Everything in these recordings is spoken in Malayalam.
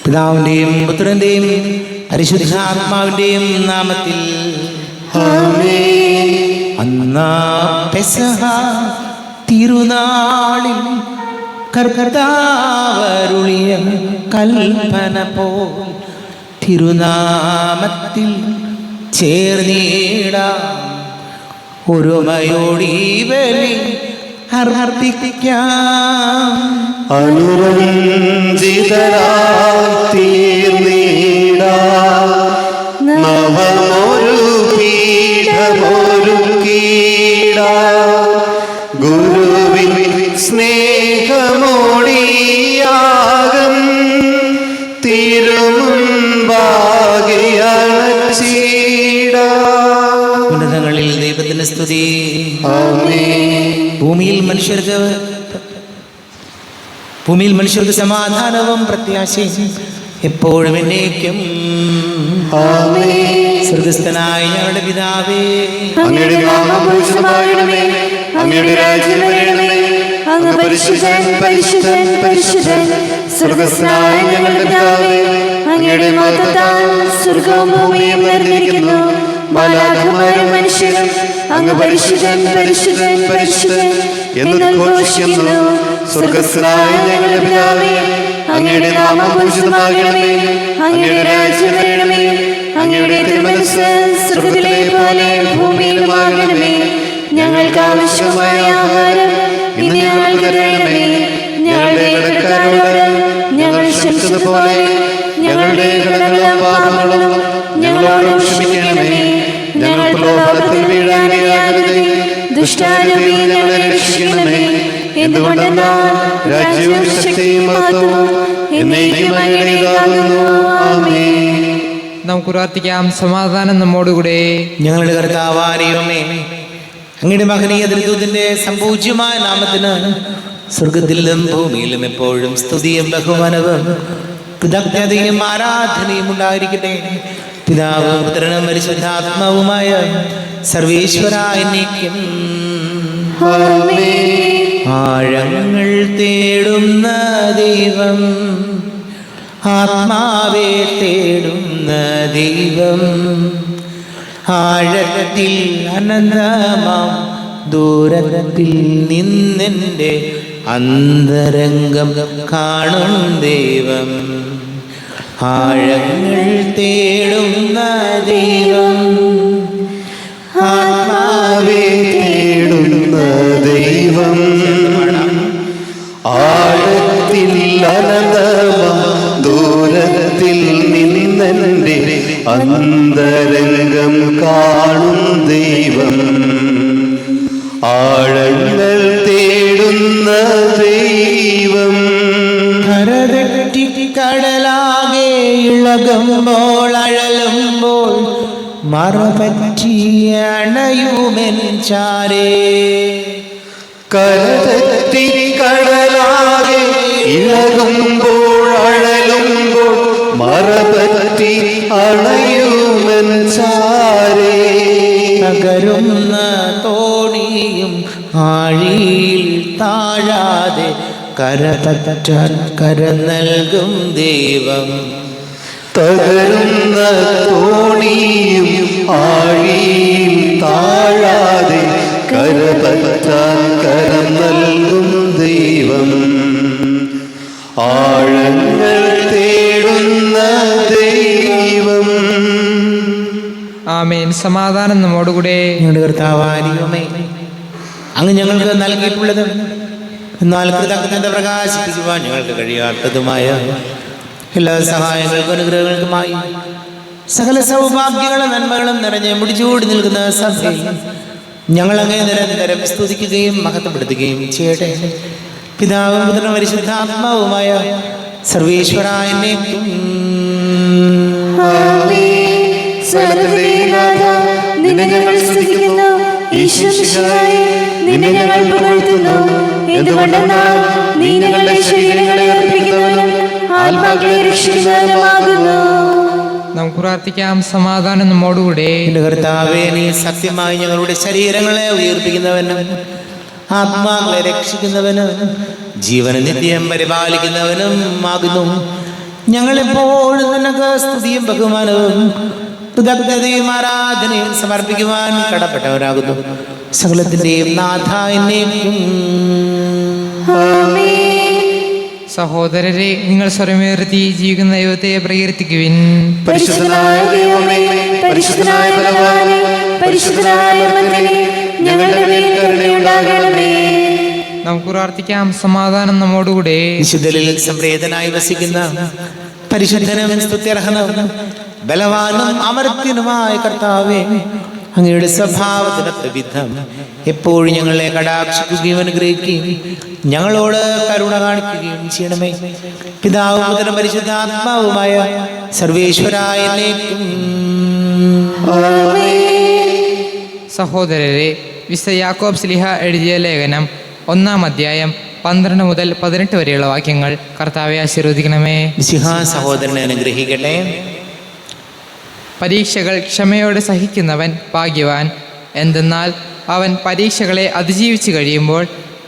പിതാവിന്റെയും പുത്രന്റെയും പരിശുദ്ധാത്മാവിന്റെയും നാമത്തിൽ ആമേൻ. അന്നാ പെസഹ തിരുനാളിൽ കർത്താവരുളിയ കൽപ്പന പോൽ തിരുനാമത്തിൽ ചേർന്നിടാം. ഒരുമയോടി ബലി അർപ്പിക്കാം. അനുരഞ്ജിതരായിത്തീർന്നിടാം. നവമൊരു പീഠമൊരുക്കിടാം. ഗുരുവിൻ സ്നേഹമോടിയാകം തിരുമുൻപാകെ അണച്ചിടാം. ഉന്നതങ്ങളിൽ ദൈവത്തിന് സ്തുതി. ആമേൻ. ഭൂമിയിൽ മനുഷ്യർക്ക് സമാധാനവും പ്രത്യാശയും എപ്പോഴും എന്നേക്കും. ആമേൻ. സ്വർഗസ്ഥനായ ഞങ്ങളുടെ പിതാവേ, അങ്ങയുടെ നാമം പൂജിതമാകണമേ. അങ്ങയുടെ രാജ്യം വരണമേ. അങ്ങ് പരിശുദ്ധൻ പരിശുദ്ധൻ പരിശുദ്ധൻ. സ്വർഗ്ഗസ്ഥനായ ഞങ്ങളുടെ പിതാവേ, അങ്ങയുടെ മഹത്വത്താൽ സ്വർഗ്ഗവും ഭൂമിയും നിറഞ്ഞിരിക്കുന്നു. മാലാഖമാരും മനുഷ്യരും അങ്ങ് പരിശുദ്ധൻ പരിശുദ്ധൻ പരിശുദ്ധൻ എന്ന് ഘോഷിക്കുന്നു. സ്വർഗ്ഗസ്ഥനായ ഞങ്ങളുടെ പിതാവേ, അങ്ങയുടെ നാമം പൂജിതമാകണമേ. അങ്ങയുടെ രാജ്യം വരണമേ. അങ്ങയുടെ തിരുമനസ്സ് സ്വർഗ്ഗത്തിലെ പോലെ ഭൂമിയിലുമാകണമേ. ഞങ്ങൾക്ക് ആവശ്യമായ ആഹാരം ഇന്ന് ഞങ്ങൾക്ക് തരണമേ. ഞങ്ങളുടെ കടക്കാരോട് ഞങ്ങൾ ക്ഷമിച്ചതുപോലെ ഞങ്ങളുടെ കടങ്ങളും പാപങ്ങളും ഞങ്ങളോട് ക്ഷമിക്കണമേ. ഞങ്ങൾ പ്രലോഭനത്തിൽ വീഴാനിടയാകരുതേ. ദുഷ്ടാരൂപിയിൽ ഞങ്ങളെ രക്ഷിക്കണമേ. എന്തുകൊണ്ടെന്നാൽ രാജ്യവും ശക്തിയും മഹത്വവും എന്നേക്കും അങ്ങയുടേതാകുന്നു. ആമേൻ. നമുക്ക് പ്രാർത്ഥിക്കാം. സമാധാനം നമ്മോടുകൂടെ. ഞങ്ങളുടെ കർത്താവാരിയുമേ, അങ്ങയുടെ മഹനീയ ദൃതൂതിന്റെ സംപൂജ്യമായ നാമത്തിന് സ്വർഗത്തിലും ഭൂമിയിലും എപ്പോഴും സ്തുതിയും ബഹുമാനവും കൃതജ്ഞതയും ആരാധനയും ഉണ്ടായിരിക്കട്ടെ. പിതാവും പുത്രനും പരിശുദ്ധാത്മാവുമായ സർവേശ്വരായ എന്നേക്കും. ആഴങ്ങൾ തേടുന്ന ദൈവം, ആത്മാവെ തേടുന്ന ദൈവം, ആഴത്തിൽ അനന്തമാം ദൂരത്തിൽ നിന്നെൻ്റെ അന്തരംഗം കാണും ദൈവം. ആഴങ്ങൾ തേടുന്ന ദൈവം, ആത്മാവേ തേടുന്ന ദൈവം, ആഴത്തിൽ അനന്തമാം ദൂരത്തിൽ നിന്നെൻ്റെ അന്തരംഗം കാണും ദൈവം. ആഴങ്ങൾ തേടുന്ന ദൈവം, കരതെറ്റി കടലാകെ ഇളകുമ്പോൾ അഴലുമ്പോൾ മറപറ്റി അണയുമെൻ ചാരേ. കരതെറ്റി കടലാകെ ഇളകുമ്പോൾ അഴലുമ്പോൾ മറപറ്റി അണയുമെൻ ചാരേ. തകരുന്ന തോണിയും ആഴിയിൽ താഴാതെ കരപറ്റാൻ കര നൽകും ദൈവം. തകരുന്ന തോണിയും ആഴിയിൽ താഴാതെ കരപറ്റാൻ കരം നൽകും ദൈവം. ആഴങ്ങൾ തേടുന്ന ദൈവം. ആമേൻ. സമാധാനം നമ്മോടുകൂടെ. ഞങ്ങളുടെ കർത്താവാരിയുമേ, അങ്ങ് ഞങ്ങൾക്ക് നൽകിയിട്ടുള്ളത് എന്നാൽ കൃതജ്ഞത പ്രകാശിപ്പിക്കുവാൻ ഞങ്ങൾക്ക് കഴിയാത്തതുമായ എല്ലാ സഹായങ്ങൾക്കും അനുഗ്രഹങ്ങൾക്കുമായി സകല സൗഭാഗ്യങ്ങളും നന്മകളും നിറഞ്ഞ് മുടിച്ചൂടി നിൽക്കുന്ന സഭയിൽ ഞങ്ങൾ അങ്ങേ നിരന്തരം സ്തുതിക്കുകയും മഹത്വപ്പെടുത്തുകയും ചെയ്യട്ടെ. പിതാവും പുത്രനും പരിശുദ്ധാത്മാവുമായ സർവേശ്വരായ എന്നേക്കും. നിന്നെ ഞങ്ങൾ സ്തുതിക്കുന്നു. ഈശ്വരനായി നിന്നെ ഞങ്ങൾ പുകഴ്ത്തുന്നു. എന്തുകൊണ്ടെന്നാൽ നീ ഞങ്ങളുടെ ശരീരങ്ങളെ അർപ്പിക്കുന്നവനും ആത്മാക്കളെ രക്ഷിക്കുന്നവനുമാകുന്നു. നമുക്ക് പ്രാർത്ഥിക്കാം. സമാധാനം നമ്മോടുകൂടെ. എന്റെ കർത്താവേ, നീ സത്യമായി ഞങ്ങളുടെ ശരീരങ്ങളെ ഉയർപ്പിക്കുന്നവനും ആത്മാക്കളെ രക്ഷിക്കുന്നവനും ജീവന നിത്യം പരിപാലിക്കുന്നവനും ആകുന്നു. ഞങ്ങളെപ്പോഴും നിനക്ക് സ്തുതിയും ബഹുമാനവും കൃതജ്ഞതയും ആരാധനയും സമർപ്പിക്കുവാൻ കടപ്പെട്ടവരാകുന്നു. സകലത്തിന്റെയും നാഥ എന്നേക്കും. സഹോദരരെ, നിങ്ങൾ സ്വരമുയർത്തി ജീവിക്കുന്ന ദൈവത്തെ പ്രകീർത്തിക്കുവിൻ. പരിശുദ്ധനായ ദൈവമേ, പരിശുദ്ധനായ ബലവാനേ, പരിശുദ്ധനായ മന്നനേ, ഞങ്ങളുടെ മേൽ കരുണയുണ്ടാകണമേ. നമുക്ക് പ്രാർത്ഥിക്കാം. സമാധാനം നമ്മോടുകൂടെ. വിശുദ്ധരിൽ സംപ്രീതനായി വസിക്കുന്ന പരിശുദ്ധനും സ്തുത്യർഹനും ബലവാനും അമർത്യനുമായ കർത്താവേ, അങ്ങയുടെ സ്വഭാവത്തിനൊത്ത വിധം എപ്പോഴും ഞങ്ങളെ കടാക്ഷിക്കുകയും അനുഗ്രഹിക്കുകയും ഞങ്ങളോട് കരുണ കാണിക്കുകയും ചെയ്യണമേ. പിതാവും പുത്രനും പരിശുദ്ധാത്മാവുമായ സർവേശ്വരായ എന്നേക്കും. സഹോദരരെ, വിശുദ്ധ യാക്കോബ് ശ്ലീഹ എഴുതിയ ലേഖനം 1-ാം അധ്യായം 12 മുതൽ 18 വരെയുള്ള വാക്യങ്ങൾ കർത്താവെ ആശീർവദിക്കണമേ. മിശിഹാ സഹോദരനെ അനുഗ്രഹിക്കട്ടെ. പരീക്ഷകൾ ക്ഷമയോടെ സഹിക്കുന്നവൻ ഭാഗ്യവാൻ. എന്തെന്നാൽ അവൻ പരീക്ഷകളെ അതിജീവിച്ച് കഴിയുമ്പോൾ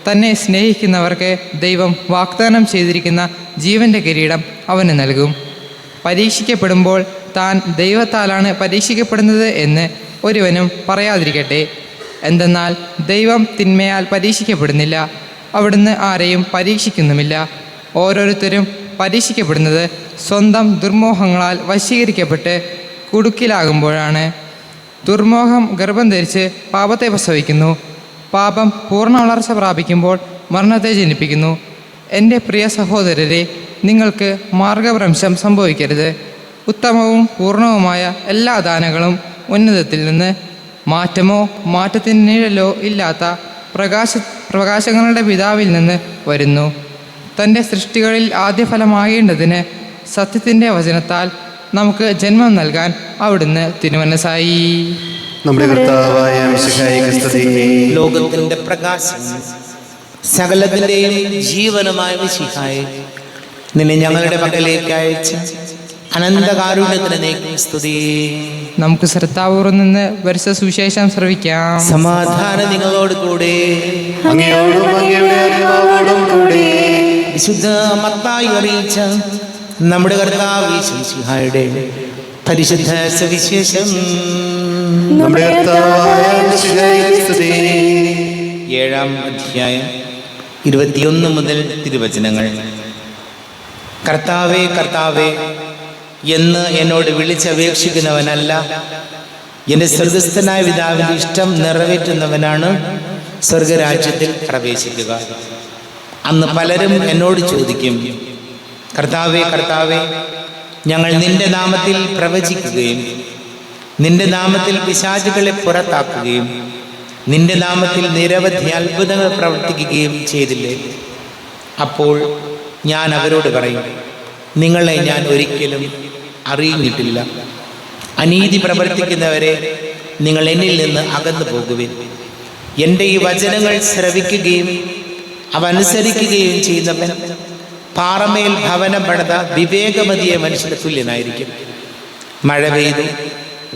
തന്നെ സ്നേഹിക്കുന്നവർക്ക് ദൈവം വാഗ്ദാനം ചെയ്തിരിക്കുന്ന ജീവന്റെ കിരീടം അവന് നൽകും. പരീക്ഷിക്കപ്പെടുമ്പോൾ താൻ ദൈവത്താലാണ് പരീക്ഷിക്കപ്പെടുന്നത് എന്ന് ഒരുവനും പറയാതിരിക്കട്ടെ. എന്തെന്നാൽ ദൈവം തിന്മയാൽ പരീക്ഷിക്കപ്പെടുന്നില്ല, അവിടുന്ന് ആരെയും പരീക്ഷിക്കുന്നുമില്ല. ഓരോരുത്തരും പരീക്ഷിക്കപ്പെടുന്നത് സ്വന്തം ദുർമോഹങ്ങളാൽ വശീകരിക്കപ്പെട്ട് കുടുക്കിലാകുമ്പോഴാണ്. ദുർമോഹം ഗർഭം ധരിച്ച് പാപത്തെ പ്രസവിക്കുന്നു. പാപം പൂർണ്ണ വളർച്ച പ്രാപിക്കുമ്പോൾ മരണത്തെ ജനിപ്പിക്കുന്നു. എൻ്റെ പ്രിയ സഹോദരരെ, നിങ്ങൾക്ക് മാർഗഭ്രംശം സംഭവിക്കരുത്. ഉത്തമവും പൂർണ്ണവുമായ എല്ലാ ദാനങ്ങളും നിന്ന് മാറ്റമോ മാറ്റത്തിന് നിഴലോ ഇല്ലാത്ത പ്രകാശങ്ങളുടെ പിതാവിൽ നിന്ന് വരുന്നു. തൻ്റെ സൃഷ്ടികളിൽ ആദ്യഫലമാകേണ്ടതിന് സത്യത്തിൻ്റെ വചനത്താൽ നമുക്ക് ജന്മം നൽകാൻ അവിടുന്ന് തിരുമനസ്സായി. നമ്മുടെ കർത്താവായ മിശിഹായിക്ക് സ്തുതി. ലോകത്തിന്റെ പ്രകാശം സകലത്തിന്റെയും ജീവനുമായ മിശിഹായെ, നിന്നെ ഞങ്ങളുടെ പക്കലേക്ക് അയച്ച അനന്തകാരുണ്യത്തിന് നീക്കും സ്തുതി. നമുക്ക് ശ്രദ്ധാപൂർവം നിന്ന് പരിശുദ്ധ സുവിശേഷം ശ്രവിക്കാം. സമാധാനം നിങ്ങളോട് കൂടെ. അങ്ങയോടും അങ്ങയുടെ ആത്മാവോടും കൂടെ. വിശുദ്ധ മത്തായി അറിയിച്ച നമ്മുടെ കർത്താവ് യേശു മിശിഹായുടെ പരിശുദ്ധ സുവിശേഷം. നമ്മുടെ കർത്താവായ മിശിഹായിക്ക് സ്തുതി. 7-ാം അധ്യായം 21 മുതൽ തിരുവചനങ്ങൾ. കർത്താവേ, കർത്താവേ എന്ന് എന്നോട് വിളിച്ചപേക്ഷിക്കുന്നവനല്ല, എൻ്റെ സ്വർഗസ്ഥനായ പിതാവിൻ്റെ ഇഷ്ടം നിറവേറ്റുന്നവനാണ് സ്വർഗരാജ്യത്തിൽ പ്രവേശിക്കുക. അന്ന് പലരും എന്നോട് ചോദിക്കും, കർത്താവേ, കർത്താവേ, ഞങ്ങൾ നിന്റെ നാമത്തിൽ പ്രവചിക്കുകയും നിന്റെ നാമത്തിൽ പിശാചുകളെ പുറത്താക്കുകയും നിന്റെ നാമത്തിൽ നിരവധി അത്ഭുതങ്ങൾ പ്രവർത്തിക്കുകയും ചെയ്തില്ലേ? അപ്പോൾ ഞാൻ അവരോട് പറയും, നിങ്ങളെ ഞാൻ ഒരിക്കലും അറിഞ്ഞിട്ടില്ല. അനീതി പ്രവർത്തിക്കുന്നവരെ, നിങ്ങൾ എന്നിൽ നിന്ന് അകന്നു പോകുവിൻ. എൻ്റെ ഈ വചനങ്ങൾ ശ്രവിക്കുകയും അവ അനുസരിക്കുകയും ചെയ്യുന്നവൻ പാറമേൽ ഭവനം പണിത വിവേകമതിയെ മനുഷ്യന് തുല്യനായിരിക്കും. മഴ പെയ്തു,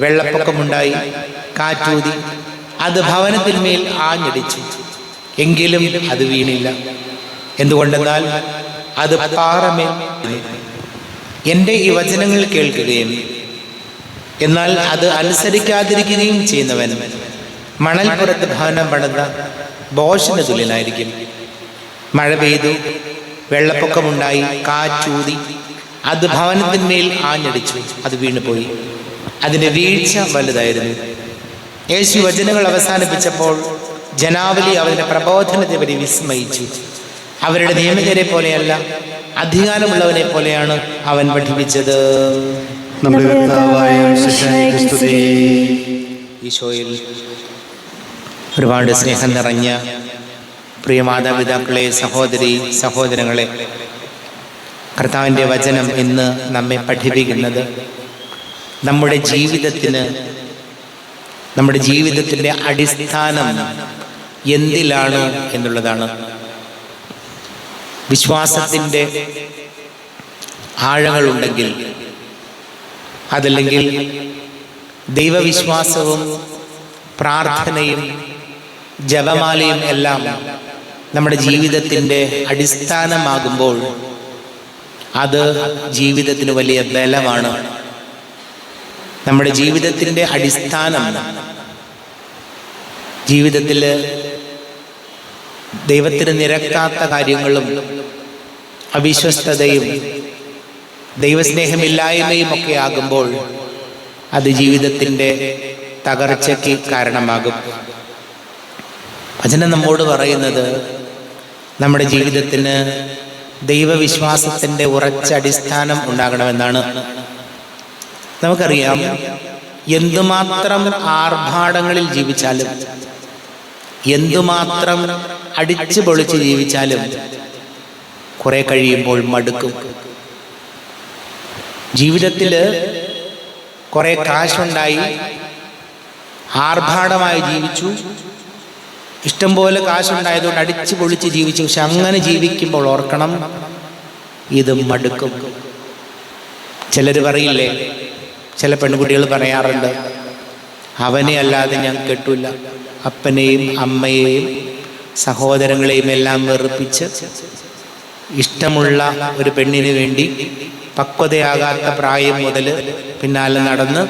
വെള്ളപ്പൊക്കമുണ്ടായി, കാറ്റൂതി, അത് ഭവനത്തിന്മേൽ ആഞ്ഞടിച്ചു, എങ്കിലും അത് വീണില്ല. എന്തുകൊണ്ടെന്നാൽ അത് പാറമേൽ. എൻ്റെ ഈ വചനങ്ങൾ കേൾക്കുകയും എന്നാൽ അത് അനുസരിക്കാതിരിക്കുകയും ചെയ്യുന്നവൻ മണൽപ്പുറത്ത് ഭവനം പണിത ബോഷന് തുല്യനായിരിക്കും. മഴ പെയ്തു, വെള്ളപ്പൊക്കമുണ്ടായി, കാറ്റൂതി, അത് ഭവനത്തിന്മേൽ ആഞ്ഞടിച്ചു, അത് വീണുപോയി. അതിൻ്റെ വീഴ്ച വലുതായിരുന്നു. യേശു വചനങ്ങൾ അവസാനിപ്പിച്ചപ്പോൾ ജനാവലി അവരുടെ പ്രബോധനത്തെ പറ്റി വിസ്മയിച്ചു. അവരുടെ നിയമജരെ പോലെയല്ല, അധികാരമുള്ളവനെ പോലെയാണ് അവൻ പഠിപ്പിച്ചത്. നമ്മുടെ കർത്താവായ മിശിഹായിക്ക് സ്തുതി. ഈശോയിൽ ഒരുപാട് സ്നേഹം നിറഞ്ഞ പ്രിയ മാതാപിതാക്കളെ, സഹോദരി സഹോദരങ്ങളെ, കർത്താവിൻ്റെ വചനം ഇന്ന് നമ്മെ പഠിപ്പിക്കുന്നത് നമ്മുടെ ജീവിതത്തിൻ്റെ അടിസ്ഥാനം എന്തിലാണ് എന്നുള്ളതാണ്. വിശ്വാസത്തിൻ്റെ ആഴങ്ങളുണ്ടെങ്കിൽ, അതല്ലെങ്കിൽ ദൈവവിശ്വാസവും പ്രാർത്ഥനയും ജപമാലയും എല്ലാം നമ്മുടെ ജീവിതത്തിൻ്റെ അടിസ്ഥാനമാകുമ്പോൾ അത് ജീവിതത്തിന് വലിയ ബലമാണ്. നമ്മുടെ ജീവിതത്തിൻ്റെ അടിസ്ഥാനം ജീവിതത്തിൽ ദൈവത്തിന് നിരക്കാത്ത കാര്യങ്ങളും അവിശ്വസ്തതയും ദൈവസ്നേഹമില്ലായ്മയും ഒക്കെ ആകുമ്പോൾ അത് ജീവിതത്തിൻ്റെ തകർച്ചയ്ക്ക് കാരണമാകും. വചനം നമ്മോട് പറയുന്നത് നമ്മുടെ ജീവിതത്തിന് ദൈവവിശ്വാസത്തിൻ്റെ ഉറച്ച അടിസ്ഥാനം ഉണ്ടാകണമെന്നാണ്. നമുക്കറിയാം, എന്തുമാത്രം ആർഭാടങ്ങളിൽ ജീവിച്ചാലും എന്തുമാത്രം അടിച്ചു പൊളിച്ച് ജീവിച്ചാലും കുറെ കഴിയുമ്പോൾ മടുക്കും. ജീവിതത്തിൽ കുറെ കാശുണ്ടായി ആർഭാടമായി ജീവിച്ചു, ഇഷ്ടംപോലെ കാശുണ്ടായതുകൊണ്ട് അടിച്ചു പൊളിച്ച് ജീവിച്ചു. പക്ഷെ അങ്ങനെ ജീവിക്കുമ്പോൾ ഓർക്കണം, ഇത് മടുക്കും. ചിലർ പറയില്ലേ, ചില പെൺകുട്ടികൾ പറയാറുണ്ട്, അവനെ അല്ലാതെ ഞാൻ കെട്ടില്ല, അപ്പനെയും അമ്മയെയും സഹോദരങ്ങളെയും എല്ലാം വെറുപ്പിച്ച് ഇഷ്ടമുള്ള ഒരു പെണ്ണിന് വേണ്ടി പക്വതയാകാത്ത പ്രായം മുതൽ പിന്നാലെ നടന്ന്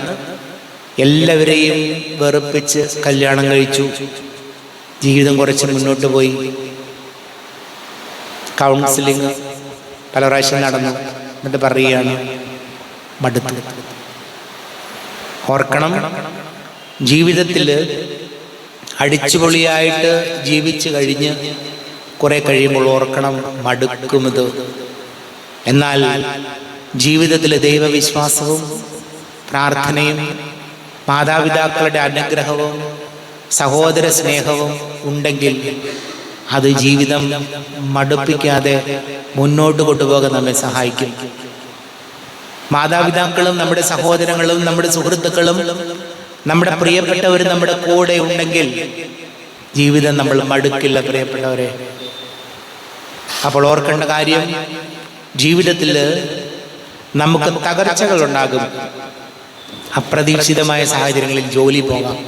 എല്ലാവരെയും വെറുപ്പിച്ച് കല്യാണം കഴിച്ചു. ജീവിതം കുറച്ച് മുന്നോട്ട് പോയി. കൗൺസിലിംഗ് പല പ്രാവശ്യം നടന്നു. എന്നിട്ട് പറയുകയാണ്, മടുത്തു. ഓർക്കണം, ജീവിതത്തിൽ അടിച്ചുപൊളിയായിട്ട് ജീവിച്ചു കഴിഞ്ഞ് കുറെ കഴിയുമ്പോൾ ഓർക്കണം, മടുക്കുമത്. എന്നാൽ ജീവിതത്തിൽ ദൈവവിശ്വാസവും പ്രാർത്ഥനയും മാതാപിതാക്കളുടെ അനുഗ്രഹവും സഹോദര സ്നേഹവും ഉണ്ടെങ്കിൽ അത് ജീവിതം മടുപ്പിക്കാതെ മുന്നോട്ട് കൊണ്ടുപോകാൻ നമ്മെ സഹായിക്കും. മാതാപിതാക്കളും നമ്മുടെ സഹോദരങ്ങളും നമ്മുടെ സുഹൃത്തുക്കളും നമ്മുടെ പ്രിയപ്പെട്ടവരും നമ്മുടെ കൂടെ ഉണ്ടെങ്കിൽ ജീവിതം നമ്മൾ മടുക്കില്ല പ്രിയപ്പെട്ടവരെ. അപ്പോൾ ഓർക്കേണ്ട കാര്യം, ജീവിതത്തിൽ നമുക്ക് തകർച്ചകൾ ഉണ്ടാകും. അപ്രതീക്ഷിതമായ സാഹചര്യങ്ങളിൽ ജോലി പോകാം,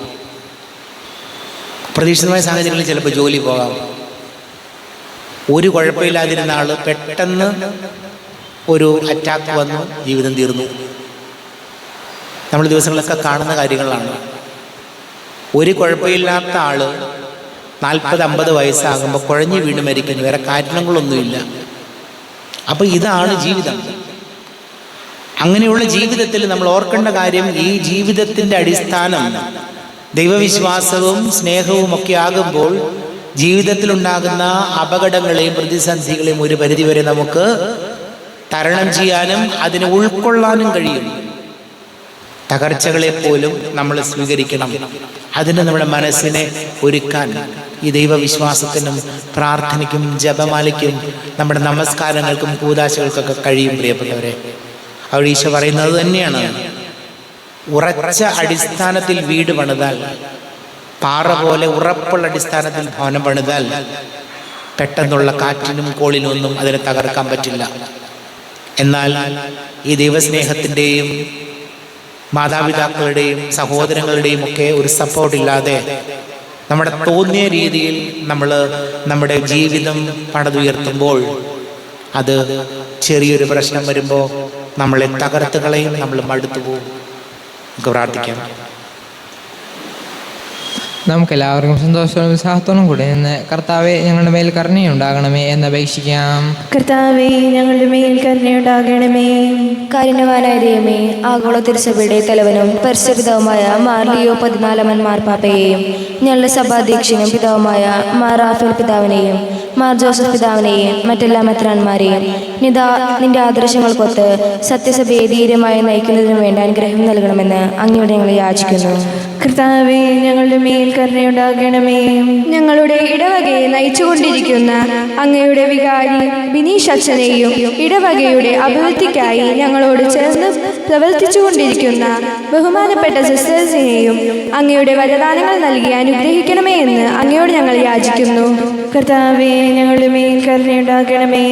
അപ്രതീക്ഷിതമായ സാഹചര്യങ്ങളിൽ ചിലപ്പോൾ ജോലി പോകാം. ഒരു കുഴപ്പമില്ലാതിരുന്ന ആൾ പെട്ടെന്ന് ഒരു അറ്റാക്ക് വന്നു, ജീവിതം തീർന്നു. നമ്മൾ ദിവസങ്ങളൊക്കെ കാണുന്ന കാര്യങ്ങളാണ്. ഒരു കുഴപ്പമില്ലാത്ത ആള് 40-50 വയസ്സാകുമ്പോൾ കുഴഞ്ഞു വീണ് മരിക്കുന്നു, വേറെ കാരണങ്ങളൊന്നുമില്ല. അപ്പൊ ഇതാണ് ജീവിതം. അങ്ങനെയുള്ള ജീവിതത്തിൽ നമ്മൾ ഓർക്കേണ്ട കാര്യം, ഈ ജീവിതത്തിന്റെ അടിസ്ഥാനം ദൈവവിശ്വാസവും സ്നേഹവും ഒക്കെ ആകുമ്പോൾ ജീവിതത്തിലുണ്ടാകുന്ന അപകടങ്ങളെയും പ്രതിസന്ധികളെയും ഒരു പരിധിവരെ നമുക്ക് തരണം ചെയ്യാനും അതിനെ ഉൾക്കൊള്ളാനും കഴിയും. തകർച്ചകളെ പോലും നമ്മൾ സ്വീകരിക്കണം. അതിന് നമ്മുടെ മനസ്സിനെ ഒരുക്കാൻ ഈ ദൈവവിശ്വാസത്തിനും പ്രാർത്ഥനയ്ക്കും ജപമാലയ്ക്കും നമ്മുടെ നമസ്കാരങ്ങൾക്കും കൂദാശകൾക്കൊക്കെ കഴിയും പ്രിയപ്പെട്ടവരെ. അവിടെ ഈശോ പറയുന്നത് തന്നെയാണ്, ഉറച്ച അടിസ്ഥാനത്തിൽ വീട് പണിതാൽ, പാറ പോലെ ഉറപ്പുള്ള അടിസ്ഥാനത്തിൽ ഭവനം പണിതാൽ പെട്ടെന്നുള്ള കാറ്റിനും കോളിനും ഒന്നും അതിനെ തകർക്കാൻ പറ്റില്ല. എന്നാൽ ഈ ദൈവസ്നേഹത്തിൻ്റെയും മാതാപിതാക്കളുടെയും സഹോദരങ്ങളുടെയും ഒക്കെ ഒരു സപ്പോർട്ടില്ലാതെ നമ്മുടെ തോന്നിയ രീതിയിൽ നമ്മൾ നമ്മുടെ ജീവിതം പണിതുയർത്തുമ്പോൾ അത് ചെറിയൊരു പ്രശ്നം വരുമ്പോൾ നമ്മളെ തകർത്ത് കളയും, നമ്മൾ മടുത്തു പോകും. നമുക്ക് പ്രാർത്ഥിക്കാം. നമുക്കെല്ലാവർക്കും സന്തോഷവും ഉത്സാഹത്തോടും കൂടി നിന്ന് കർത്താവെ ഞങ്ങളുടെ മേൽ കരുണയുണ്ടാകണമേ എന്ന് അപേക്ഷിക്കാം. കർത്താവേ, ഞങ്ങളുടെ മേൽ കരുണയുണ്ടാകണമേ. കാരുണ്യവാനായ ദൈവമേ, ആഗോള തിരുസഭയുടെ തലവനും പരിശുദ്ധവുമായ മാർ ലിയോ 14 മാർപ്പാപ്പയെയും ഞങ്ങളുടെ സഭാധ്യക്ഷനും പിതാവുമായ മാർ റാഫേൽ പിതാവിനെയും മാർ ജോസഫ് പിതാവിനെയും മറ്റെല്ലാ മെത്രാന്മാരെയും നിന്റെ ആദർശങ്ങൾക്കൊത്ത് സത്യസഭയെ ധീരമായി നയിക്കുന്നതിനു വേണ്ട അനുഗ്രഹം നൽകണമെന്ന് അങ്ങയോട് ഞങ്ങൾ യാചിക്കുന്നു. കർത്താവേ, ഞങ്ങളുടെ മേൽ കരുണയുണ്ടാകണമേ. ഞങ്ങളുടെ ഇടവകയെ നയിച്ചുകൊണ്ടിരിക്കുന്ന അങ്ങയുടെ വികാരി ബിനീഷ് അച്ഛനെയും ഇടവകയുടെ അഭിവൃദ്ധിക്കായി ഞങ്ങളോട് ചേർന്ന് പ്രവർത്തിച്ചുകൊണ്ടിരിക്കുന്ന ബഹുമാനപ്പെട്ട സിസ്റ്റേഴ്സിനെയും അങ്ങയുടെ വരദാനങ്ങൾ നൽകി അനുഗ്രഹിക്കണമേ എന്ന് അങ്ങയോട് ഞങ്ങൾ യാചിക്കുന്നു. കർത്താവേ, ഞങ്ങളുടെ മേൽ കരുണയുണ്ടാകണമേ.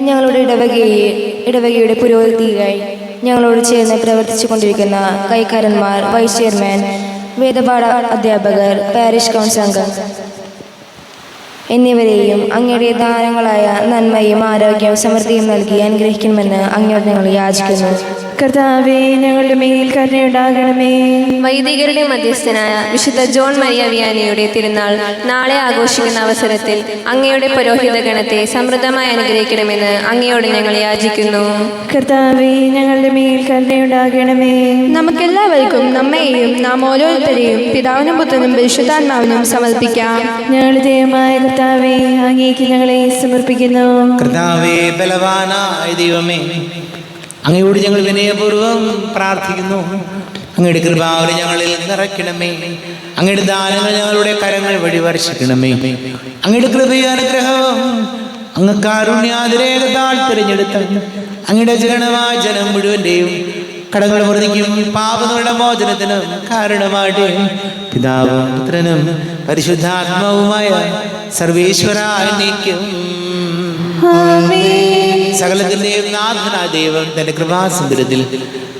ഞങ്ങളുടെ ഇടവകയുടെ പുരോഗതിക്കായി ഞങ്ങളോട് ചേർന്ന് പ്രവർത്തിച്ചു കൊണ്ടിരിക്കുന്ന കൈക്കാരന്മാർ, വൈസ് ചെയർമാൻ, വേദപാഠ അധ്യാപകർ, പാരിഷ് കൗൺസിൽ അംഗം എന്നിവരെയും അങ്ങയുടെ ദാനങ്ങളായ നന്മയും ആരോഗ്യവും സമൃദ്ധിയും നൽകി അനുഗ്രഹിക്കണമെന്ന് അങ്ങയോട് ഞങ്ങൾ യാചിക്കുന്നു. കർത്താവേ, ഞങ്ങളുടെ മേൽ കരുണയുണ്ടാകണമേ. വൈദികരുടെ മധ്യസ്ഥനായ വിശുദ്ധ ജോൺ മരിയ വിയാനിയുടെ തിരുനാൾ നാളെ ആഘോഷിക്കുന്ന അവസരത്തിൽ അങ്ങയുടെ പുരോഹിത ഗണത്തെ സമൃദ്ധമായി അനുഗ്രഹിക്കണമെന്ന് അങ്ങയോട് ഞങ്ങൾ യാചിക്കുന്നു. കർത്താവേ, ഞങ്ങളുടെ മേൽ കരുണയുണ്ടാകണമേ. നമുക്കെല്ലാവർക്കും നമ്മെയും നാം ഓരോരുത്തരെയും പിതാവിനും പുത്രനും പരിശുദ്ധാത്മാവിനും സമർപ്പിക്കാം. ഞങ്ങളുടെ ദൈവമായ കർത്താവേ, അങ്ങേക്ക് ഞങ്ങളെ സമർപ്പിക്കുന്നു. കർത്താവേ, ബലവാനായ ദൈവമേ, അങ്ങയോട് ഞങ്ങൾ വിനയപൂർവ്വം പ്രാർത്ഥിക്കുന്നു. അങ്ങയുടെ കൃപാവരെ ഞങ്ങളിൽ നിറയ്ക്കണമേ. അങ്ങയുടെ ദാനങ്ങൾ ഞങ്ങളുടെ കരങ്ങൾ വഴി വർഷിക്കണമേ. അങ്ങയുടെ കൃപയും അനുഗ്രഹവും അങ്ങ് കാരുണ്യാതിരേകത്താൽ തിരഞ്ഞെടുത്ത അങ്ങയുടെ ജനമായ ജനം മുഴുവൻ്റെയും കടങ്ങൾ വർദ്ധിക്കും പാപങ്ങളുടെ മോചനത്തിനും കാരണമായിട്ട് പിതാവും പുത്രനും പരിശുദ്ധാത്മാവുമായ സർവേശ്വരായ നീക്കും. സകലത്തിന്റെയും നാഥനായ ദൈവം തന്റെ കൃപാസമുദ്രത്തിൽ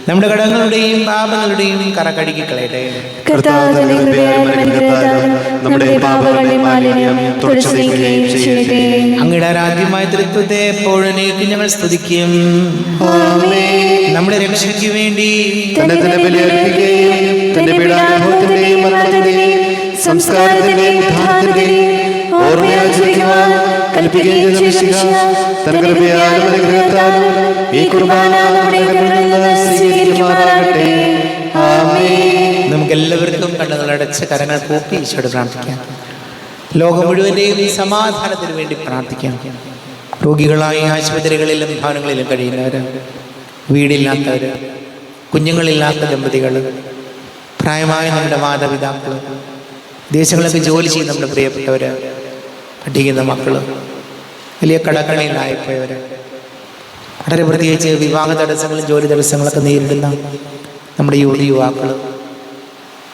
നമ്മുടെ കടങ്ങളുടെയും പാപങ്ങളുടെയും കറ കഴുകി കളയട്ടെ. കർത്താവിന്റെ കൃപയാലും അനുഗ്രഹത്താലും നമ്മുടെ പാപങ്ങളുടെ മാലിന്യം തുടച്ചു നീക്കുകയും ചെയ്യട്ടെ. അങ്ങയുടെ ആരാധ്യമായ തൃത്വത്തെ എപ്പോഴും ഞങ്ങൾ സ്തുതിക്കും. നമ്മുടെ രക്ഷയ്ക്ക് വേണ്ടി തന്നെ തന്നെ ബലിയർപ്പിക്കുകയും തന്റെ പീഡാനുഭവത്തിന്റെയും മരണത്തിന്റെയും സംസ്കാരത്തിന്റെയും ഉദ്ധാനത്തിന്റെയും ഓർമ്മയാചരിക്കുവാൻ കൽപ്പിക്കുകയും ചെയ്ത മിശിഹ തന്റെ കൃപയാലും അനുഗ്രഹത്താലും ഈ കുർബാന നമ്മുടെ കരങ്ങളിൽ നിന്ന് സ്വീകരിക്കുമാറാകട്ടെ. ആമേൻ. നമുക്കെല്ലാവർക്കും കണ്ണുകളടച്ച കരങ്ങൾ കൂപ്പി ഈശോയോട് പ്രാർത്ഥിക്കാം. ലോകം മുഴുവൻ്റെയും സമാധാനത്തിന് വേണ്ടി പ്രാർത്ഥിക്കാം. രോഗികളായി ആശുപത്രികളിലും ഭവനങ്ങളിലും കഴിയുന്നവർ, വീടില്ലാത്തവർ, കുഞ്ഞുങ്ങളില്ലാത്ത ദമ്പതികൾ, പ്രായമായ നമ്മുടെ മാതാപിതാക്കൾ, ദേശങ്ങളൊക്കെ ജോലി ചെയ്യുന്ന നമ്മുടെ പ്രിയപ്പെട്ടവർ, പഠിക്കുന്ന മക്കൾ, വലിയ കടക്കണിയിലായിപ്പോയവർ, വളരെ പ്രത്യേകിച്ച് വിവാഹ തടസ്സങ്ങളും ജോലി തടസ്സങ്ങളൊക്കെ നേരിടുന്ന നമ്മുടെ യുവാക്കൾ,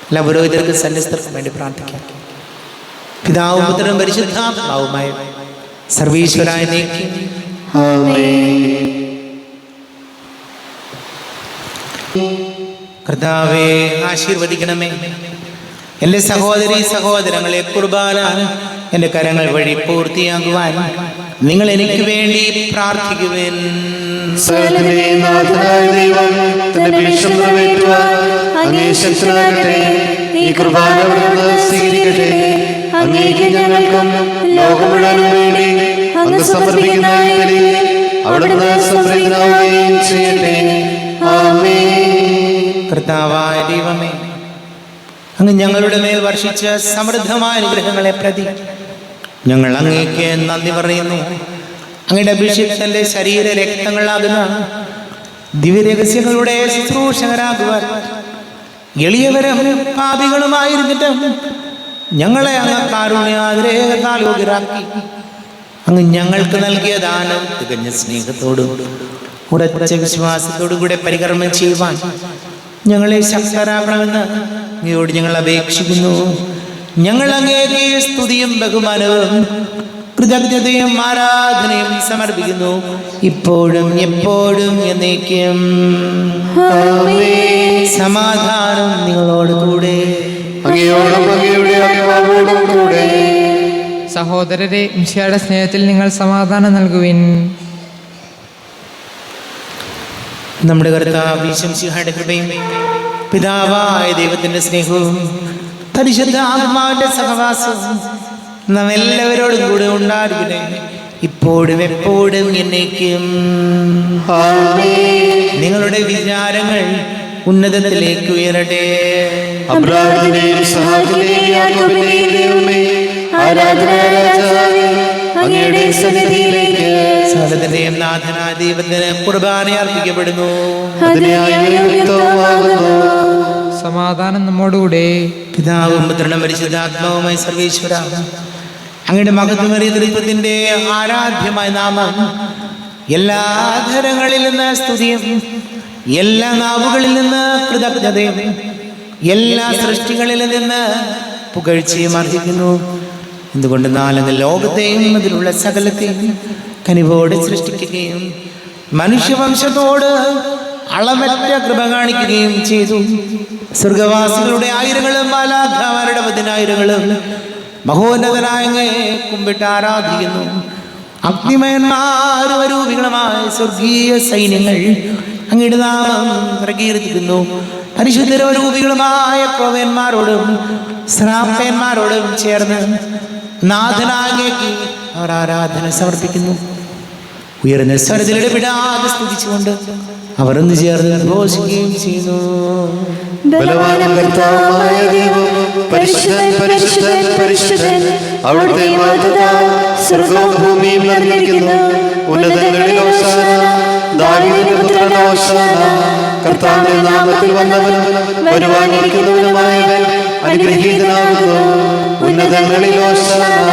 എല്ലാ പുരോഹിതർക്ക് സന്യസ്തർക്കും വേണ്ടി പ്രാർത്ഥിക്കാം. പിതാവും പുത്രനും പരിശുദ്ധാത്മാവുമായ സർവീശ്വരായ നീക്കി. കർത്താവേ, ആശീർവദിക്കണമേ. എൻ്റെ സഹോദരീ സഹോദരങ്ങളെ, കുർബാന എൻ്റെ കരങ്ങൾ വഴി പൂർത്തിയാകുവാൻ നിങ്ങൾ എനിക്ക് വേണ്ടി പ്രാർത്ഥിക്കുവേൻ. സകലത്തിന്റെയും നാഥനായ ദൈവം തന്റെ ഭീഷണം നിറവേറ്റുവാൻ അങ്ങേ ശക്തനാകട്ടെ. ഈ കുർബാന അവിടുന്ന് സ്വീകരിക്കട്ടെ. അങ്ങേക്ക് ഞങ്ങൾക്കും ലോകം മുഴുവനും വേണ്ടി അങ്ങ് സമർപ്പിക്കുന്ന ഈ ബലി അവിടുന്ന് സംപ്രീതനാവുകയും ചെയ്യട്ടെ. ആമേൻ. കർത്താവായ ദൈവമേ, അങ്ങ് ഞങ്ങളുടെ മേൽ വർഷിച്ച സമൃദ്ധമായ അനുഗ്രഹങ്ങളെ പ്രതി ഞങ്ങൾ അങ്ങേക്ക് നന്ദി പറയുന്നു. അങ്ങയുടെ അഭിഷിക്തന്റെ ശരീര രക്തങ്ങളാകുന്ന ദിവ്യരഹസ്യങ്ങളുടെ ശുശ്രൂഷകരാകുവാൻ എളിയവരും പാപികളുമായിരുന്നിട്ടും ഞങ്ങളെ അങ്ങ് കാരുണ്യാതിരേകത്താൽ യോഗ്യരാക്കി. അങ്ങ് ഞങ്ങൾക്ക് നൽകിയ ദാനം തികഞ്ഞ സ്നേഹത്തോടും ഉറച്ച വിശ്വാസത്തോടും കൂടെ പരികർമ്മം ചെയ്യുവാൻ ഞങ്ങളെ ശക്തരാക്കണമെന്ന് അങ്ങയോട് ഞങ്ങൾ അപേക്ഷിക്കുന്നു. ഞങ്ങൾ അങ്ങേക്ക് സ്തുതിയും ബഹുമാനവും കൃതജ്ഞതയും ആരാധനയും സമർപ്പിക്കുന്നു, ഇപ്പോഴും എപ്പോഴും എന്നേക്കും. സമാധാനം നിങ്ങളോട് കൂടെ. അങ്ങയോടും അങ്ങയുടെ ആത്മാവോടും കൂടെ. സഹോദരരെ, മിശിഹായുടെ സ്നേഹത്തിൽ നിങ്ങൾ സമാധാനം നൽകുവിൻ. നമ്മുടെ കർത്താവ് ഈശോമിശിഹായുടെ കൃപയും പിതാവായ ദൈവത്തിന്റെ സ്നേഹവും പരിശുദ്ധ ആത്മാവിന്റെ സഹവാസവും നാം എല്ലാവരോടും കൂടെ ഉണ്ടായിരിക്കട്ടെ, ഇപ്പോഴും എപ്പോഴും എന്നേക്കും. നിങ്ങളുടെ വിചാരങ്ങൾ ഉന്നതത്തിലേക്ക് ഉയരട്ടെ. അബ്രാഹത്തിന്റെയും ഇസ്ഹാക്കിന്റെയും യാക്കോബിന്റെയും ദൈവമേ, ആരാധന രാജാവേ, അങ്ങയുടെ സന്നിധിയിലേക്ക് സകലത്തിന്റെയും നാഥനായ ദൈവത്തിന് കുർബാന അർപ്പിക്കപ്പെടുന്നു. അതിനായി നിയുക്തമാകുന്നു. സമാധാനം നമ്മോടുകൂടെ. പിതാവും പുത്രനും പരിശുദ്ധാത്മാവുമായി സർവേശ്വര, അങ്ങയുടെ മഹത്വമേറിയ ദൈവത്തിന്റെ ആരാധ്യമായ നാമം എല്ലാ ധരങ്ങളിൽ നിന്ന് സ്തുതിയും എല്ലാ നാവുകളിൽ നിന്ന് കൃതജ്ഞതയും എല്ലാ സൃഷ്ടികളിൽ നിന്ന് പുകഴ്ചയും അർഹിക്കുന്നു. എന്തുകൊണ്ട് നാലങ്ങ് ലോകത്തെയും അതിലുള്ള സകലത്തെയും കനിവോടെ സൃഷ്ടിക്കുകയും മനുഷ്യവംശത്തോട് അളവറ്റ കൃപ കാണിക്കുകയും ചെയ്തു. സ്വർഗവാസികളുടെ ആയിരങ്ങളും മാലാഖമാരുടെ 10,000ങ്ങളും മഹോന്നതനായ അങ്ങയെ കുമ്പിട്ട് ആരാധിക്കുന്നു. അഗ്നിമയന്മാരും അരൂപികളുമായ സ്വർഗീയ സൈന്യങ്ങൾ അങ്ങയുടെ നാമം പ്രകീർത്തിക്കുന്നു. പരിശുദ്ധരൂപികളുമായ പ്രവന്മാരോടും ശ്രാപ്പന്മാരോടും ചേർന്ന് നാഥനാകേക്ക് അവർ ആരാധന സമർപ്പിക്കുന്നു. ഉയർന്ന സ്വരത്തിൽ ഇടപെടാതെ സ്തുതിച്ചുകൊണ്ട് അവർ ഒന്ന് ചേർന്ന് ഘോഷിക്കുകയും ചെയ്യുന്നു. ബലവാനും കർത്താവുമായ ദൈവം, പരിശുദ്ധൻ പരിശുദ്ധൻ പരിശുദ്ധൻ, അവിടുത്തെ മഹത്വത്താൽ സ്വർഗ്ഗവും ഭൂമിയും നിറഞ്ഞിരിക്കുന്നു. ഉന്നതങ്ങളിൽ ഹോശാന, ദാവീദിന്റെ പുത്രൻ ഹോശാന. കർത്താവിന്റെ നാമത്തിൽ വന്നവനും വരുവാനിരിക്കുന്നവനുമായവൻ അനുഗ്രഹീതനാകുന്നു. ഉന്നതങ്ങളിൽ ഹോശാന.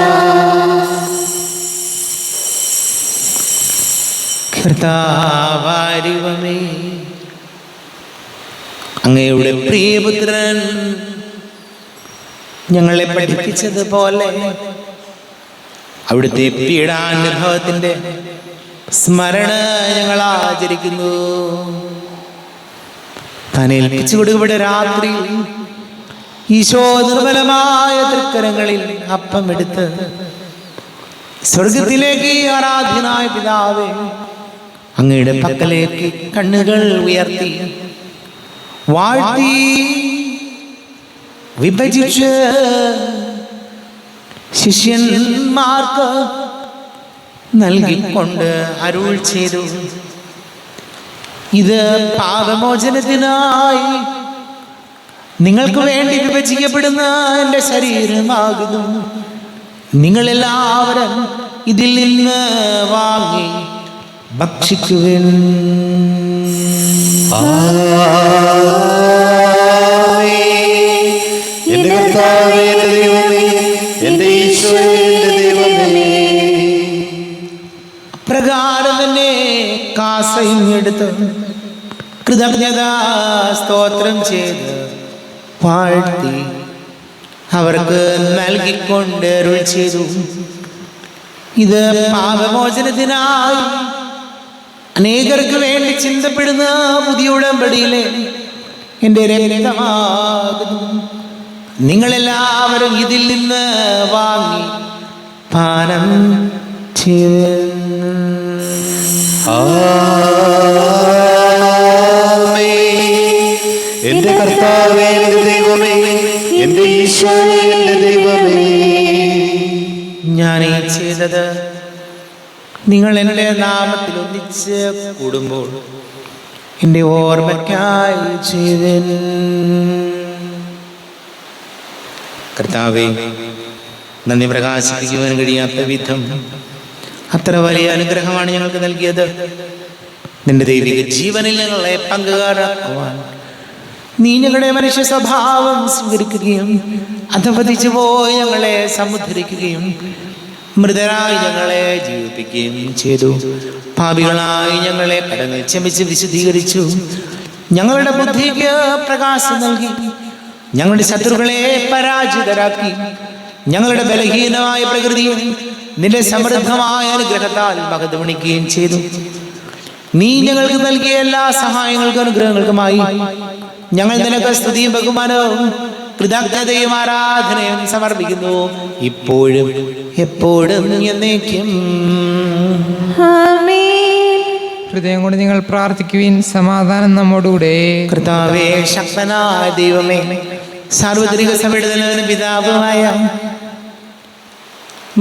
കർത്താവാരിവമേ, അങ്ങയുടെ പ്രിയപുത്രൻ ഞങ്ങളെ പഠിപ്പിച്ചതുപോലെ അവിടുത്തെ പീഡാനുഭവത്തിന്റെ സ്മരണ ഞങ്ങൾ ആചരിക്കുന്നു. താൻ ഏൽപ്പിച്ചു കൊടുക്കപ്പെട്ട രാത്രി ഈശോ നിർമ്മലമായ തൃക്കരങ്ങളിൽ അപ്പം എടുത്ത് സ്വർഗത്തിലേക്ക് ആരാധ്യനായ പിതാവേ, അങ്ങയുടെ പക്കലേക്ക് കണ്ണുകൾ ഉയർത്തി വാഴ്ത്തി വിഭജിച്ച് ശിഷ്യന്മാർക്ക് നൽകിക്കൊണ്ട് അരുൾ ചെയ്തു, ഇത് പാപമോചനത്തിനായി നിങ്ങൾക്ക് വേണ്ടി വിഭജിക്കപ്പെടുന്ന എൻ്റെ ശരീരമാകുന്നു. നിങ്ങളെല്ലാവരും ഇതിൽ നിന്ന് വാങ്ങി ഭക്ഷിക്കുവിൻ. എന്റെ കർത്താവേ, എന്റെ ദൈവമേ, എന്റെ ഈശോയേ, എന്റെ ദൈവമേ. പ്രകാരം തന്നെ കാസയെടുത്ത് കൃതജ്ഞതാ സ്തോത്രം ചെയ്ത് വാഴ്ത്തി അവർക്ക് നൽകിക്കൊണ്ട് അരുൾ ചെയ്തു, ഇത് പാപമോചനത്തിനായി അനേകർക്ക് വേണ്ടി ചിന്തപ്പെടുന്ന പുതിയ ഉടമ്പടിയിലെ എൻ്റെ രക്തമാകുന്നു. നിങ്ങളെല്ലാവരും ഇതിൽ നിന്ന് വാങ്ങി പാനം ചെയ്ത്. എന്റെ കർത്താവേ, എന്റെ ദൈവമേ, എന്റെ ഈശോയേ, എന്റെ ദൈവമേ. ഞാൻ ഈ ചെയ്തത് നിങ്ങൾ എൻ്റെ നാമത്തിൽ ഒന്നിച്ച് കൂടുമ്പോൾ എൻ്റെ ഓർമ്മയ്ക്കായി ചെയ്തൻ. കർത്താവേ, നന്ദി പ്രകാശിപ്പിക്കുവാൻ കഴിയാത്ത വിധം അത്ര വലിയ അനുഗ്രഹമാണ് ഞങ്ങൾക്ക് നൽകിയത്. നിന്റെ ദൈവിക ജീവനിൽ ഞങ്ങളെ പങ്കുകാരാക്കുവാൻ നീ ഞങ്ങളുടെ മനുഷ്യ സ്വഭാവം സ്വീകരിക്കുകയും അധപതിച്ചു പോയി ഞങ്ങളെ സമുദ്ധരിക്കുകയും മൃതരായി ഞങ്ങളെ ജീവിപ്പിക്കുകയും ചെയ്തു. പാപികളായി ഞങ്ങളെ കടങ്ങൾ ക്ഷമിച്ച് വിശുദ്ധീകരിച്ചു. ഞങ്ങളുടെ ബുദ്ധിക്ക് പ്രകാശം നൽകി ഞങ്ങളുടെ ശത്രുക്കളെ പരാജിതരാക്കി. ഞങ്ങളുടെ ബലഹീനമായ പ്രകൃതിയെ നിന്റെ സമൃദ്ധമായ അനുഗ്രഹത്താൽ മഹത്വണിക്കുകയും ചെയ്തു. നീ ഞങ്ങൾക്ക് നൽകിയ എല്ലാ സഹായങ്ങൾക്കും അനുഗ്രഹങ്ങൾക്കുമായി ഞങ്ങൾ നിനക്ക് സ്തുതിയും ബഹുമാനവും കൃതജ്ഞതയും ആരാധനയും സമർപ്പിക്കുന്നു, ഇപ്പോഴും എപ്പോഴും എന്നേക്കും. ഹൃദയം കൊണ്ട് നിങ്ങൾ പ്രാർത്ഥിക്കുവിൻ. സമാധാനം നമ്മോടുകൂടെ. കർത്താവേ, ശക്തനായ ദൈവമേ, സാർവത്രിക സഭയുടെ തലവനും പിതാവുമായ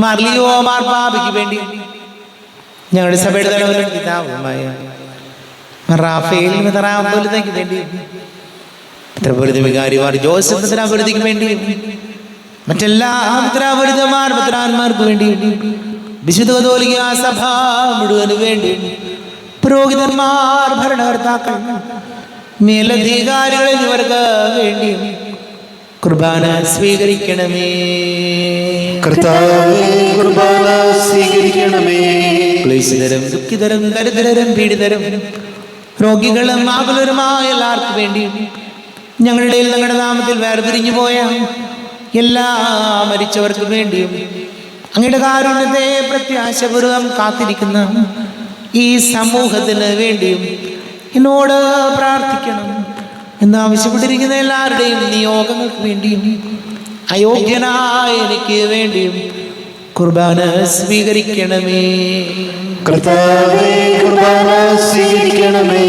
മാർലിയോ മാർപ്പാപ്പയ്ക്ക് വേണ്ടി ഞങ്ങളുടെ സഭയുടെ തലവനും പിതാവുമായ റാഫേൽ മെത്രാപ്പൊലീത്തയ്ക്ക് വേണ്ടി, മെത്രാപ്പൊലീത്ത വികാരിമാർ ജോസഫ് മെത്രാപ്പൊലീത്തയ്ക്ക് വേണ്ടി, മറ്റെല്ലാ മെത്രാന്മാർക്ക് വേണ്ടി, വിശുദ്ധ കത്തോലിക്ക സഭ മുഴുവന് വേണ്ടി, പുരോഹിതന്മാർ, ഭരണകർത്താക്കൾ, മേലധികാരികൾ എന്നിവർക്ക് വേണ്ടി കുർബാന സ്വീകരിക്കണമേ. കർത്താവേ, കുർബാന സ്വീകരിക്കണമേ. ക്ലേശിതരും ദുഃഖിതരും ദരിദ്രരും പീഡിതരും രോഗികളും ആകുലരുമായ എല്ലാവർക്കും വേണ്ടി, ഞങ്ങളുടെ ഞങ്ങളുടെ നാമത്തിൽ വേർപിരിഞ്ഞു പോയ എല്ലാ മരിച്ചവർക്കും വേണ്ടിയും, അങ്ങയുടെ കാരുണ്യത്തെ പ്രത്യാശപൂർവം കാത്തിരിക്കുന്ന ഈ സമൂഹത്തിന് വേണ്ടിയും എന്നോട് പ്രാർത്ഥിക്കണം എന്നാവശ്യപ്പെട്ടിരിക്കുന്ന എല്ലാവരുടെയും നിയോഗങ്ങൾക്ക് വേണ്ടിയും അയോഗ്യനായ എനിക്ക് വേണ്ടിയും കുർബാന സ്വീകരിക്കണമേ. കർത്താവേ, കുർബാന സ്വീകരിക്കണമേ.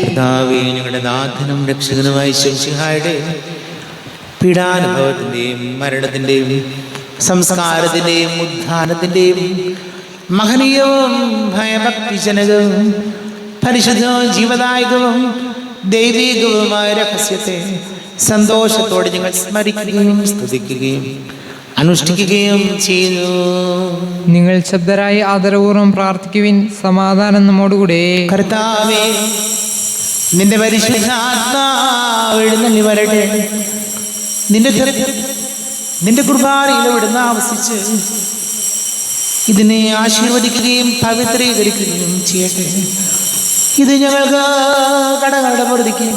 കർത്താവേ, ഞങ്ങളുടെ നാഥനും രക്ഷകനുമായ ശംസിഹായുടെ പീഡാനുഭവത്തിൻ്റെയും മരണത്തിൻ്റെയും സംസ്കാരത്തിൻ്റെയും ഉത്ഥാനത്തിൻ്റെയും മഹനീയവും ഭയഭക്തിജനകവും പരിശുദ്ധവും ജീവദായകവും ദൈവികവുമായ രഹസ്യത്തെ സന്തോഷത്തോടെ ഞങ്ങൾ സ്മരിക്കുകയും സ്തുതിക്കുകയും അനുഷ്ഠിക്കുകയും ചെയ്യുന്നു. നിങ്ങൾ ശബ്ദരായി ആദരപൂർവ്വം പ്രാർത്ഥിക്കുവിൻ. സമാധാനം നമ്മോടുകൂടെ. കർത്താവേ, നിന്റെ പരിശുദ്ധാത്മാവ് എഴുന്നള്ളി വരട്ടെ. നിന്റെ കുർബാനയിൽ ഇവിടുന്ന് ആവസിച്ച് ഇതിനെ ആശീർവദിക്കുകയും പവിത്രീകരിക്കുകയും ചെയ്യട്ടെ. ഇത് ഞങ്ങൾക്ക് കടങ്ങളുടെ പൊറുതിക്കും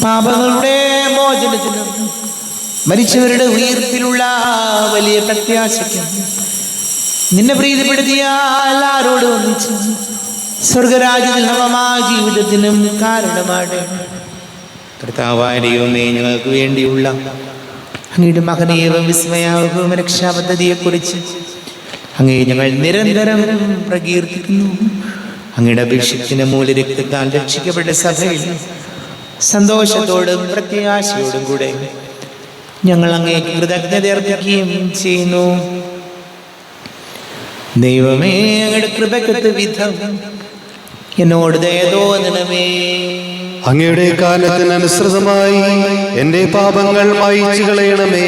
പാപങ്ങളുടെ മോചനത്തിനും മരിച്ചവരുടെ ഉയർപ്പിലുള്ള വലിയ പ്രത്യാശയ്ക്കും നിന്നെ പ്രീതിപ്പെടുത്തിയ എല്ലാവരോടും ഒന്നിച്ച് സ്വർഗരാജ്യമായ ജീവിതത്തിനും കാരണമാണ്. കർത്താവായ ദൈവമേ, ഞങ്ങൾക്ക് വേണ്ടിയുള്ള അങ്ങയുടെ മഹനീയവും വിസ്മയാവകവും രക്ഷാപദ്ധതിയെക്കുറിച്ച് അങ്ങേ ഞങ്ങൾ നിരന്തരം പ്രകീർത്തിക്കുന്നു. അങ്ങയുടെ അഭിഷേകത്തിന്റെ മൂലരക്തത്താൽ രക്ഷിക്കപ്പെട്ട സഭയിൽ സന്തോഷത്തോടും പ്രത്യാശയോടും കൂടെ ഞങ്ങൾ അങ്ങേക്ക് കൃതജ്ഞത അർപ്പിക്കുകയും ചെയ്യുന്നു. ദൈവമേ, അങ്ങയുടെ കൃപയ്ക്കൊത്ത വിധം എന്നോട് ദയ തോന്നണമേ. അങ്ങയുടെ കാലത്തിനനുസൃതമായി എന്റെ പാപങ്ങൾ മായിച്ചു കളയണമേ.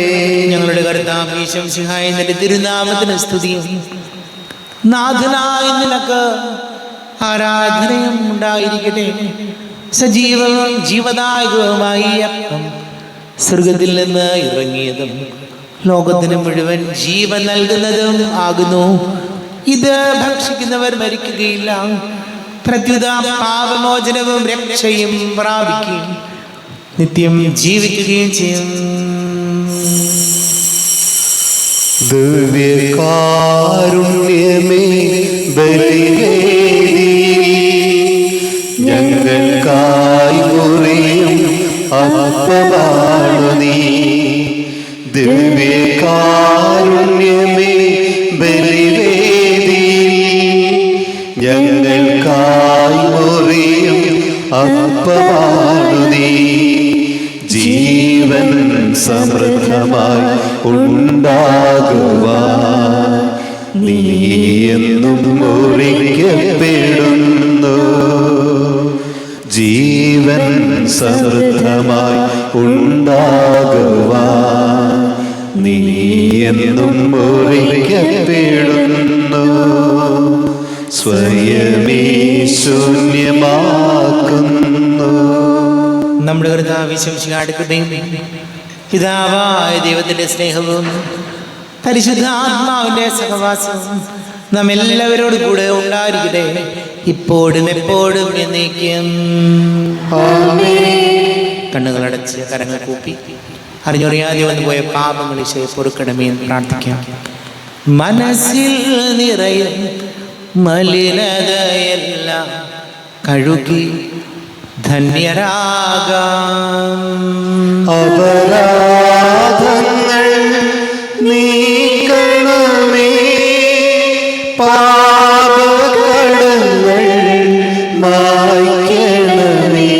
ഞങ്ങളുടെ കർത്താവ് ശംസിഹായ നിന്റെ തിരുനാമത്തിന് സ്തുതിയും നാഥനായ നിനക്ക് ആരാധനയും ഉണ്ടായിരിക്കട്ടെ. സജീവവും ജീവദായകവുമായി അപ്പം സ്വർഗത്തിൽ നിന്ന് ഇറങ്ങിയതും ലോകത്തിന് മുഴുവൻ ജീവൻ നൽകുന്നതും ആകുന്നു. ഇത് ഭക്ഷിക്കുന്നവർ മരിക്കുകയില്ല, പ്രത്യുത പാപമോചനവും രക്ഷയും പ്രാപിക്കുകയും നിത്യം ജീവിക്കുകയും ചെയ്യും. ദിവ്യകാരുണ്യമേ ബലിവേദി, ഞങ്ങൾക്കായി മുറിയും അപ്പമാണു നീ. ദിവ്യകാരുണ്യമേ ബലിവേദി, ഞങ്ങൾക്കായി മുറിയും അപ്പമാണു നീ. ജീവൻ സമൃദ്ധമായി ഉണ്ടാകുവാൻ നീ എന്നും മുറിക്കപ്പെടുന്നു. ജീവൻ സമൃദ്ധമായി ഉണ്ടാകുവാൻ നീ എന്നും മുറിക്കപ്പെടുന്നു. സ്വയമേ ശൂന്യമാക്കുന്നു. നമ്മുടെ കർത്താവ് ശംസിഹായുടെ പിതാവായ ദൈവത്തിന്റെ സ്നേഹവും പരിശുദ്ധാത്മാവിന്റെ സഹവാസവും നാം എല്ലാവരോടും കൂടെ ഉണ്ടായിരിക്കട്ടെ, ഇപ്പോഴും എപ്പോഴും എന്നേക്കും. കണ്ണുകളടച്ച് കരങ്ങൾ കൂപ്പി അറിഞ്ഞറിയാതെ വന്നു പോയ പാപങ്ങൾ ഈശോയെ പൊറുക്കണമേ എന്ന് പ്രാർത്ഥിക്കാം. മനസ്സിൽ നിറയും മലിനതയെല്ലാം കഴുകി ധന്യരാകാം. അപരാധങ്ങൾ നീക്കണമേ, പാപകടങ്ങൾ മായ്ക്കണമേ.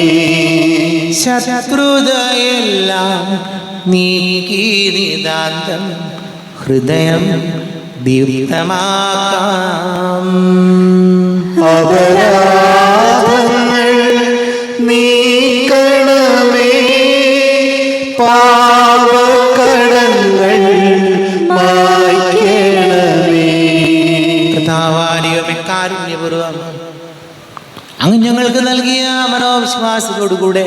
ശത്രുതയെല്ലാം നീക്കി നിതാന്തം ഹൃദയം ദീപ്തമാക്കാം. അപരാധങ്ങൾ നീക്കണമേ, പാപകടങ്ങൾ മായ്ക്കണമേ. കർത്താവായ കാരുണ്യപൂർവ്വം അങ്ങ് ഞങ്ങൾക്ക് നൽകിയ മനോവിശ്വാസത്തോടുകൂടെ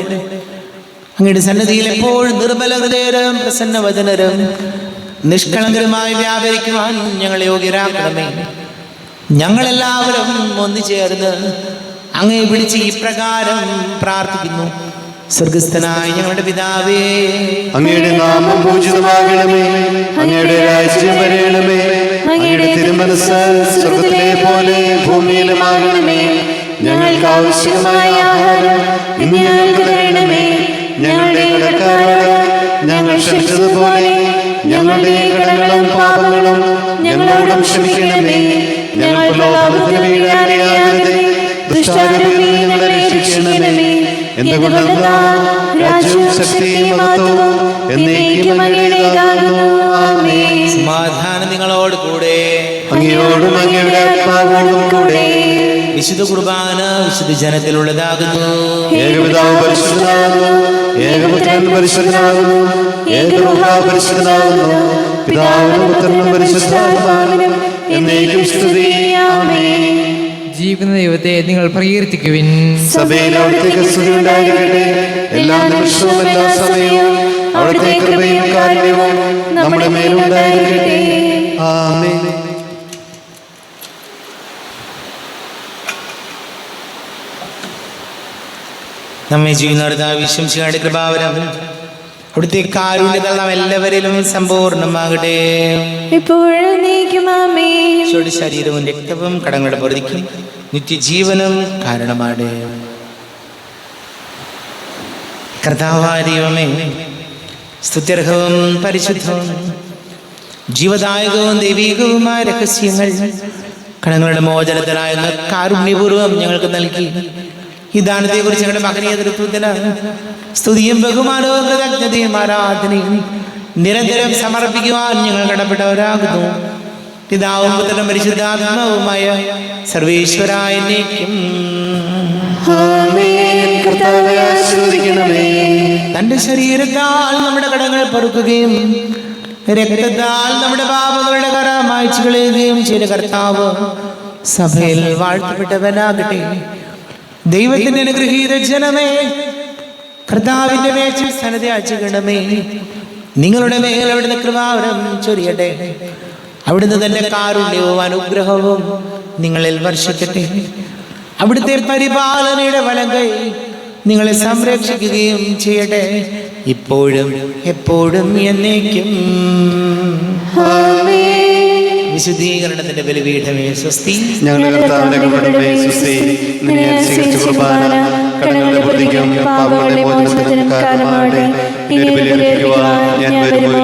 അങ്ങയുടെ സന്നിധിയിൽ എപ്പോഴും നിർമ്മല ഹൃദയരും പ്രസന്നവദനരും നിഷ്കളങ്കരുമായി വ്യാപരിക്കുവാൻ ഞങ്ങളെ യോഗ്യരാക്കണമേ. ഞങ്ങളെല്ലാവരും ഒന്നുചേർന്ന് അങ്ങേ വിളിച്ച് ഇപ്രകാരം പ്രാർത്ഥിക്കുന്നു. സ്വർഗസ്ഥനായ ഞങ്ങളുടെ പിതാവേ, അങ്ങയുടെ നാമം പൂജിതമാകണമേ, അങ്ങയുടെ രാജ്യം വരയണമേ, അങ്ങയുടെ തിരുമനസ്സ് സ്വർഗത്തിലെ പോലെ ഭൂമിയിലുമാകണമേ. ഞങ്ങൾക്ക് ആവശ്യമായ ആഹാരം ഇന്ന് ഞങ്ങൾക്ക് തരണമേ. ഞങ്ങളുടെ കടക്കാരോട് ഞങ്ങൾ ക്ഷമിച്ചതുപോലെ ഞങ്ങളുടെ കടങ്ങളും പാപങ്ങളും ഞങ്ങളോടും ക്ഷമിക്കണമേ. ഞങ്ങൾ പ്രലോഭനത്തിന് വീഴാനിടയാകരുതേ. ദുഷ്ടാരൂപിയിൽ നിന്ന് ഞങ്ങളെ രക്ഷിക്കണമേ. എന്തുകൊണ്ടെന്നാൽ രാജ്യവും ശക്തിയും മഹത്വവും എന്നേക്കും അങ്ങയുടേതാകുന്നു. ആമേൻ. സമാധാനം നിങ്ങളോട് കൂടെ. അങ്ങയോടും അങ്ങയുടെ ആത്മാവോടും കൂടെ. വിശുദ്ധ കുർബാന വിശുദ്ധ ജനത്തിലുള്ളതാകുന്നു. ഏകപിതാവ് പരിശുദ്ധനാകുന്നു, ഏകപുത്രൻ പരിശുദ്ധനാകുന്നു, ഏകരൂഹ പരിശുദ്ധനാകുന്നു. പിതാവിനും പുത്രനും പരിശുദ്ധാത്മാവിനും എന്നേക്കും സ്തുതി. ആമേൻ. ജീവിക്കുന്ന ദൈവത്തെ നിങ്ങൾ പ്രകീർത്തിക്കുവിൻ. സഭയിൽ അവിടുത്തെ സ്തുതി ഉണ്ടായിരിക്കട്ടെ. എല്ലാ നിമിഷവും എല്ലാ സമയവും അവിടുത്തെ കൃപയും കാരുണ്യവും നമ്മുടെ മേലുണ്ടായിരിക്കട്ടെ. ആമേൻ. നമ്മെ ചെയ്യുന്ന വിശ്വസിക്കാണ്ട് കൃപാവരം അവിടുത്തെ കാരുണ്യത നാം എല്ലാവരിലും സമ്പൂർണ്ണമാകട്ടെ. ശരീരവും രക്തവും കടങ്ങളുടെ പൊറുതിക്കും നിത്യജീവനും കാരണമാണ്. കർത്താവായ ദൈവമേ, സ്തുത്യർഹവും പരിശുദ്ധവും ജീവദായകവും ദൈവീകവുമായ രഹസ്യങ്ങൾ കടങ്ങളുടെ മോചനത്തിനായ കാരുണ്യപൂർവ്വം ഞങ്ങൾക്ക് നൽകി. ഈ ദാനത്തെ കുറിച്ച് ഞങ്ങളുടെ മകനീയ തൃത്വത്തിന് സ്തുതിയും ബഹുമാനവും കൃതജ്ഞതയും ആരാധനയും നിരന്തരം സമർപ്പിക്കുവാൻ ഞങ്ങൾ കടപ്പെട്ടവരാകുന്നു. പിതാവും പുത്രനും പരിശുദ്ധാത്മാവുമായ സർവേശ്വരായ എന്നേക്കും. തന്റെ ശരീരത്താൽ നമ്മുടെ കടങ്ങൾ പൊറുക്കുകയും രക്തത്താൽ നമ്മുടെ പാപങ്ങളുടെ കറ മായ്ച്ചു കളയുകയും ചെയ്ത കർത്താവ് സഭയിൽ വാഴ്ത്തപ്പെട്ടവനാകട്ടെ. ദൈവത്തിന്റെ അനുഗ്രഹീത ജനമേ, കർത്താവിന്റെ മേച്ചിൽ സന്നദ്ധ അയച്ചുകണമേ. നിങ്ങളുടെ മേൽ അവിടുന്ന് കൃപാവരം ചൊരിയട്ടെ. അവിടുന്ന് തന്റെ കാരുണ്യവും അനുഗ്രഹവും നിങ്ങളിൽ വർഷിക്കട്ടെ. അവിടുത്തെ പരിപാലനയുടെ വലങ്കൈ നിങ്ങളെ സംരക്ഷിക്കുകയും ചെയ്യട്ടെ, ഇപ്പോഴും എപ്പോഴും എന്നേക്കും. വിശുദ്ധീകരണത്തിന്റെ ബലിപീഠമേ സ്വസ്തി. ഞങ്ങളുടെ കർത്താവിന്റെ കൃപയുടെ സ്വസ്തി. നിന്നെ സ്വീകരിച്ച കുർബാന കടങ്ങളുടെ പൊറുതിക്കും പാപങ്ങളുടെ മോചനത്തിനും കാരണമാകട്ടെ. ഇനി ബലിയർപ്പിക്കുവാൻ ഞാൻ വരുമ്പോൾ